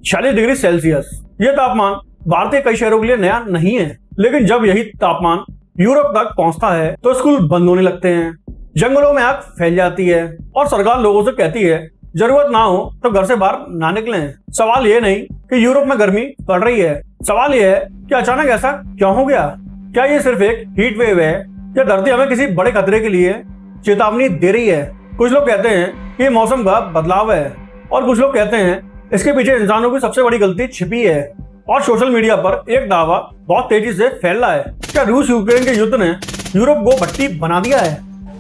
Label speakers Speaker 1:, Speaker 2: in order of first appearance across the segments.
Speaker 1: 46 degree Celsius. ये तापमान भारतीय कई शहरों के लिए नया नहीं है, लेकिन जब यही तापमान यूरोप तक पहुंचता है तो स्कूल बंद होने लगते हैं, जंगलों में आग फैल जाती है और सरकार लोगों से कहती है जरूरत ना हो तो घर से बाहर ना निकलें। सवाल ये नहीं कि यूरोप में गर्मी बढ़ रही है, सवाल ये है कि अचानक ऐसा क्यों हो गया। क्या ये सिर्फ एक हीट वेव है या धरती हमें किसी बड़े खतरे के लिए चेतावनी दे रही है? कुछ लोग कहते हैं कि ये मौसम का बदलाव है और कुछ लोग कहते हैं इसके पीछे इंसानों की सबसे बड़ी गलती छिपी है। और सोशल मीडिया पर एक दावा बहुत तेजी से फैल रहा है, क्या रूस यूक्रेन के युद्ध ने यूरोप को भट्टी बना दिया है?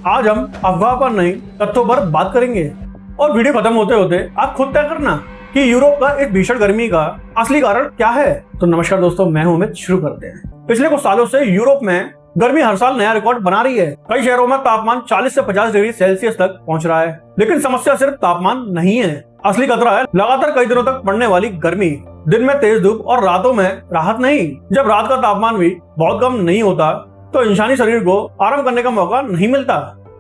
Speaker 1: आज हम अफवाह पर नहीं तथ्यों पर बात करेंगे और वीडियो खत्म होते होते आप खुद तय करना कि यूरोप का इस भीषण गर्मी का असली कारण क्या है। तो नमस्कार दोस्तों, मैं हूं अमित। शुरू करते हैं। पिछले कुछ सालों से यूरोप में गर्मी हर साल नया रिकॉर्ड बना रही है। कई शहरों में तापमान 40 से 50 डिग्री सेल्सियस तक पहुंच रहा है। लेकिन समस्या सिर्फ तापमान नहीं है, असली खतरा है लगातार कई दिनों तक पड़ने वाली गर्मी। दिन में तेज धूप और रातों में राहत नहीं। जब रात का तापमान भी बहुत कम नहीं होता तो इंसानी शरीर को आराम करने का मौका नहीं मिलता।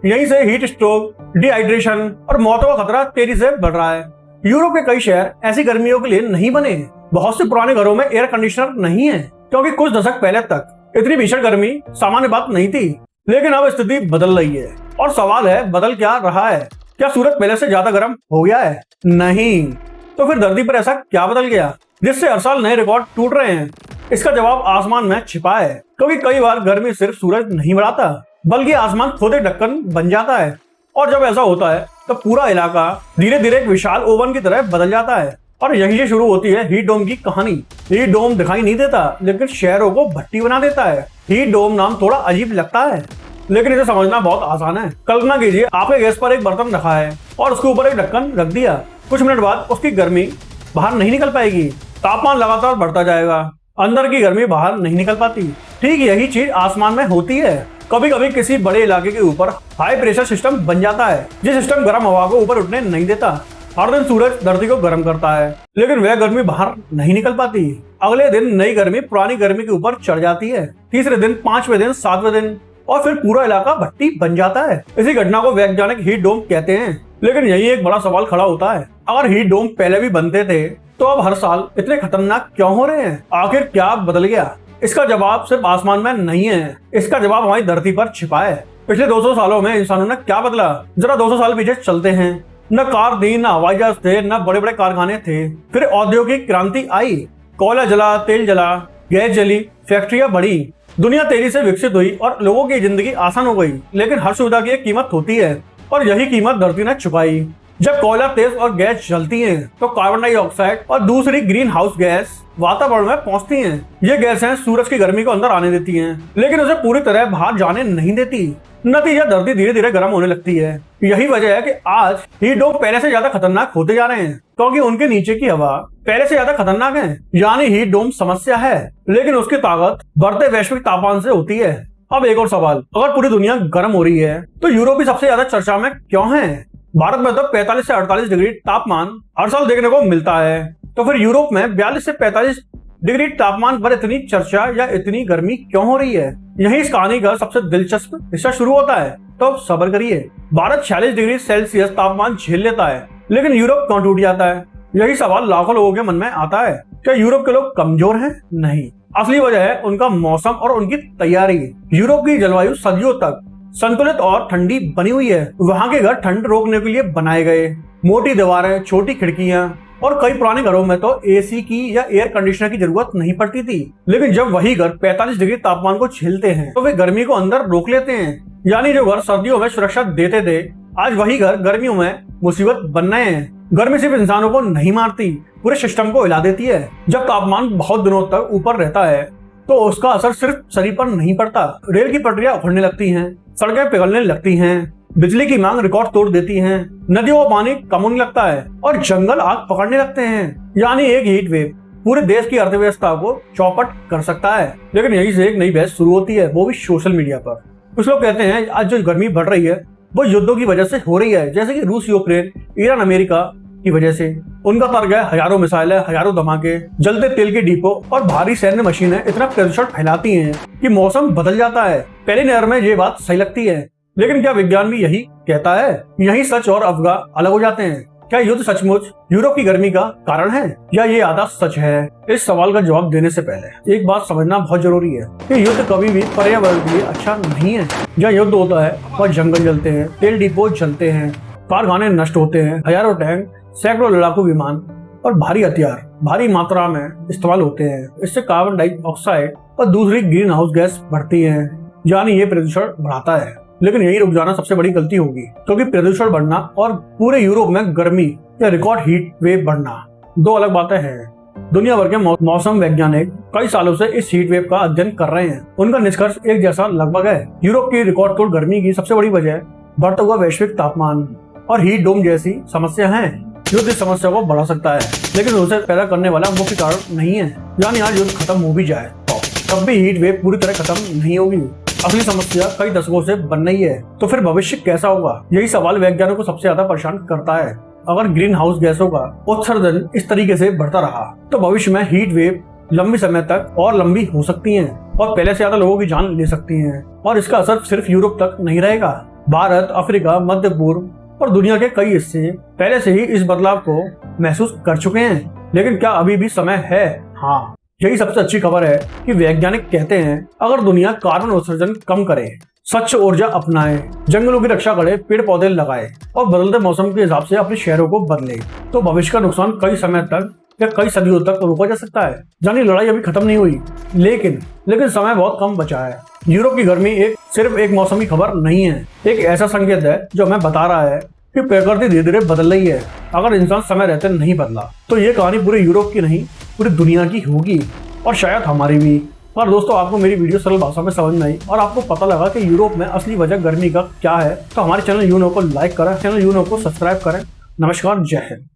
Speaker 1: यहीं से हीट स्ट्रोक, डिहाइड्रेशन और मौतों का खतरा तेजी से बढ़ रहा है। यूरोप के कई शहर ऐसी गर्मियों के लिए नहीं बने। बहुत से पुराने घरों में एयर कंडीशनर नहीं है, क्योंकि कुछ दशक पहले तक इतनी भीषण गर्मी सामान्य बात नहीं थी। लेकिन अब स्थिति बदल रही है और सवाल है, बदल क्या रहा है? क्या सूरज पहले से ज्यादा गर्म हो गया है? नहीं। तो फिर धरती पर ऐसा क्या बदल गया जिससे हर साल नए रिकॉर्ड टूट रहे हैं? इसका जवाब आसमान में छिपा है, क्योंकि कई बार गर्मी सिर्फ सूरज नहीं बढ़ाता बल्कि आसमान खुद एक ढक्कन बन जाता है। और जब ऐसा होता है तो पूरा इलाका धीरे धीरे एक विशाल ओवन की तरह बदल जाता है। और यहीं से शुरू होती है हीट डोम की कहानी। हीट डोम दिखाई नहीं देता, लेकिन शहरों को भट्टी बना देता है। हीट डोम नाम थोड़ा अजीब लगता है, लेकिन इसे समझना बहुत आसान है। कल्पना कीजिए आपके गैस पर एक बर्तन रखा है और उसके ऊपर एक ढक्कन रख दिया। कुछ मिनट बाद उसकी गर्मी बाहर नहीं निकल पाएगी। तापमान लगातार बढ़ता जाएगा, अंदर की गर्मी बाहर नहीं निकल पाती। ठीक यही चीज आसमान में होती है। कभी कभी किसी बड़े इलाके के ऊपर हाई प्रेशर सिस्टम बन जाता है, जिस सिस्टम गर्म हवा को ऊपर उठने नहीं देता। हर दिन सूरज धरती को गर्म करता है, लेकिन वह गर्मी बाहर नहीं निकल पाती। अगले दिन नई गर्मी पुरानी गर्मी के ऊपर चढ़ जाती है। तीसरे दिन, पांचवें दिन, सातवें दिन और फिर पूरा इलाका भट्टी बन जाता है। इसी घटना को वैज्ञानिक हीट डोम कहते हैं। लेकिन यही एक बड़ा सवाल खड़ा होता है, अगर हीट डोम पहले भी बनते थे तो अब हर साल इतने खतरनाक क्यों हो रहे हैं? आखिर क्या बदल गया? इसका जवाब सिर्फ आसमान में नहीं है, इसका जवाब हमारी धरती पर छिपा है। पिछले 200 सालों में इंसानों ने क्या बदला? जरा 200 साल पीछे चलते हैं। न कार थी, न हवाई जहाज थे, न बड़े बड़े कारखाने थे। फिर औद्योगिक क्रांति आई। कोयला जला, तेल जला, गैस जली, फैक्ट्रियां बढ़ी, दुनिया तेजी से विकसित हुई और लोगों की जिंदगी आसान हो गई। लेकिन हर सुविधा की एक कीमत होती है और यही कीमत धरती ने चुकाई। जब कोयला, तेल और गैस जलती हैं, तो कार्बन डाइऑक्साइड और दूसरी ग्रीन हाउस गैस वातावरण में पहुंचती हैं। ये गैसें सूरज की गर्मी को अंदर आने देती हैं, लेकिन उसे पूरी तरह बाहर जाने नहीं देती। नतीजा, धरती धीरे धीरे गर्म होने लगती है। यही वजह है कि आज हीट डोम पहले से ज्यादा खतरनाक होते जा रहे हैं, क्योंकि उनके नीचे की हवा पहले से ज्यादा खतरनाक है। यानी हीट डोम समस्या है, लेकिन उसकी ताकत बढ़ते वैश्विक तापमान से होती है। अब एक और सवाल, अगर पूरी दुनिया गर्म हो रही है तो यूरोप भी सबसे ज्यादा चर्चा में क्यों है? भारत में तो 45 से 48 डिग्री तापमान हर साल देखने को मिलता है, तो फिर यूरोप में 42 से 45 डिग्री तापमान पर इतनी चर्चा या इतनी गर्मी क्यों हो रही है? यही इस कहानी का सबसे दिलचस्प हिस्सा शुरू होता है। तो अब सब्र करिए। भारत 46 डिग्री सेल्सियस तापमान झेल लेता है, लेकिन यूरोप क्यों टूट जाता है? यही सवाल लाखों लोगों के मन में आता है। क्या यूरोप के लोग कमजोर हैं? नहीं, असली वजह है उनका मौसम और उनकी तैयारी। यूरोप की जलवायु सदियों तक संतुलित और ठंडी बनी हुई है। वहाँ के घर ठंड रोकने के लिए बनाए गए। मोटी दीवारें, छोटी खिड़कियां और कई पुराने घरों में तो एसी की या एयर कंडीशनर की जरूरत नहीं पड़ती थी। लेकिन जब वही घर 45 डिग्री तापमान को झेलते हैं तो वे गर्मी को अंदर रोक लेते हैं। यानी जो घर सर्दियों में सुरक्षा देते थे, आज वही घर गर्मियों में मुसीबत बन रहे हैं। गर्मी सिर्फ इंसानों को नहीं मारती, पूरे सिस्टम को हिला देती है। जब तापमान बहुत दिनों तक ऊपर रहता है तो उसका असर सिर्फ शरीर पर नहीं पड़ता। रेल की पटरियां उखड़ने लगती हैं, सड़कें पिघलने लगती हैं, बिजली की मांग रिकॉर्ड तोड़ देती है, नदियों का पानी कम होने लगता है और जंगल आग पकड़ने लगते हैं। यानी एक हीट वेव पूरे देश की अर्थव्यवस्था को चौपट कर सकता है। लेकिन यहीं से एक नई बहस शुरू होती है, वो भी सोशल मीडिया पर। कुछ लोग कहते हैं आज जो गर्मी बढ़ रही है वो युद्धों की वजह से हो रही है, जैसे कि रूस यूक्रेन, ईरान अमेरिका की वजह से। उनका तर्क है हजारों मिसाइलें, हजारों धमाके, जलते तेल के डिपो और भारी सैन्य मशीनें इतना प्रदूषण फैलाती हैं कि मौसम बदल जाता है। पहली नजर में ये बात सही लगती है, लेकिन क्या विज्ञान भी यही कहता है? यही सच और अफवाह अलग हो जाते हैं। क्या युद्ध सचमुच यूरोप की गर्मी का कारण है या ये आधा सच है? इस सवाल का जवाब देने से पहले एक बात समझना बहुत जरूरी है कि युद्ध कभी भी पर्यावरण के लिए अच्छा नहीं है। जहाँ युद्ध होता है वह जंगल जलते हैं, तेल डिपो जलते हैं, कारखाने नष्ट होते हैं, हजारों टैंक, सैकड़ों लड़ाकू विमान और भारी हथियार भारी मात्रा में इस्तेमाल होते हैं। इससे कार्बन डाइऑक्साइड और दूसरी ग्रीन हाउस गैस बढ़ती है, यानी ये प्रदूषण बढ़ाता है। लेकिन यही रुक जाना सबसे बड़ी गलती होगी, क्योंकि प्रदूषण बढ़ना और पूरे यूरोप में गर्मी या रिकॉर्ड हीट वेव बढ़ना दो अलग बातें हैं। दुनिया भर के मौसम वैज्ञानिक कई सालों से इस हीट वेव का अध्ययन कर रहे हैं। उनका निष्कर्ष एक जैसा लगभग है। यूरोप की रिकॉर्ड तोड़ गर्मी की सबसे बड़ी वजह बढ़ता हुआ वैश्विक तापमान और हीट डोम जैसी समस्या है। युद्ध इस समस्या को बढ़ा सकता है, लेकिन उसे पैदा करने वाला मुख्य कारण नहीं है। यानी आज युद्ध खत्म हो भी जाए तब भी हीट वेव पूरी तरह खत्म नहीं होगी। असली समस्या कई दशकों से बन रही है। तो फिर भविष्य कैसा होगा? यही सवाल वैज्ञानिकों को सबसे ज्यादा परेशान करता है। अगर ग्रीन हाउस गैसों का उत्सर्जन इस तरीके से बढ़ता रहा तो भविष्य में हीट वेव लंबी समय तक और लंबी हो सकती हैं और पहले से ज्यादा लोगों की जान ले सकती हैं। और इसका असर सिर्फ यूरोप तक नहीं रहेगा। भारत, अफ्रीका, मध्य पूर्व और दुनिया के कई हिस्से पहले से ही इस बदलाव को महसूस कर चुके हैं। लेकिन क्या अभी भी समय है? हाँ, यही सबसे अच्छी खबर है कि वैज्ञानिक कहते हैं अगर दुनिया कार्बन उत्सर्जन कम करे, स्वच्छ ऊर्जा अपनाए, जंगलों की रक्षा करे, पेड़ पौधे लगाए और बदलते मौसम के हिसाब से अपने शहरों को बदले, तो भविष्य का नुकसान कई समय तक या कई सदियों तक रोका जा सकता है। यानी लड़ाई अभी खत्म नहीं हुई, लेकिन समय बहुत कम बचा है। यूरोप की गर्मी सिर्फ एक मौसमी खबर नहीं है, एक ऐसा संकेत है जो हमें बता रहा है कि प्रकृति धीरे धीरे बदल रही है। अगर इंसान समय रहते नहीं बदला तो ये कहानी पूरे यूरोप की नहीं पूरी दुनिया की होगी और शायद हमारी भी। और दोस्तों, आपको मेरी वीडियो सरल भाषा में समझ में आई और आपको पता लगा कि यूरोप में असली वजह गर्मी का क्या है, तो हमारे चैनल यूनो को लाइक करें, चैनल यूनो को सब्सक्राइब करें। नमस्कार, जय हिंद।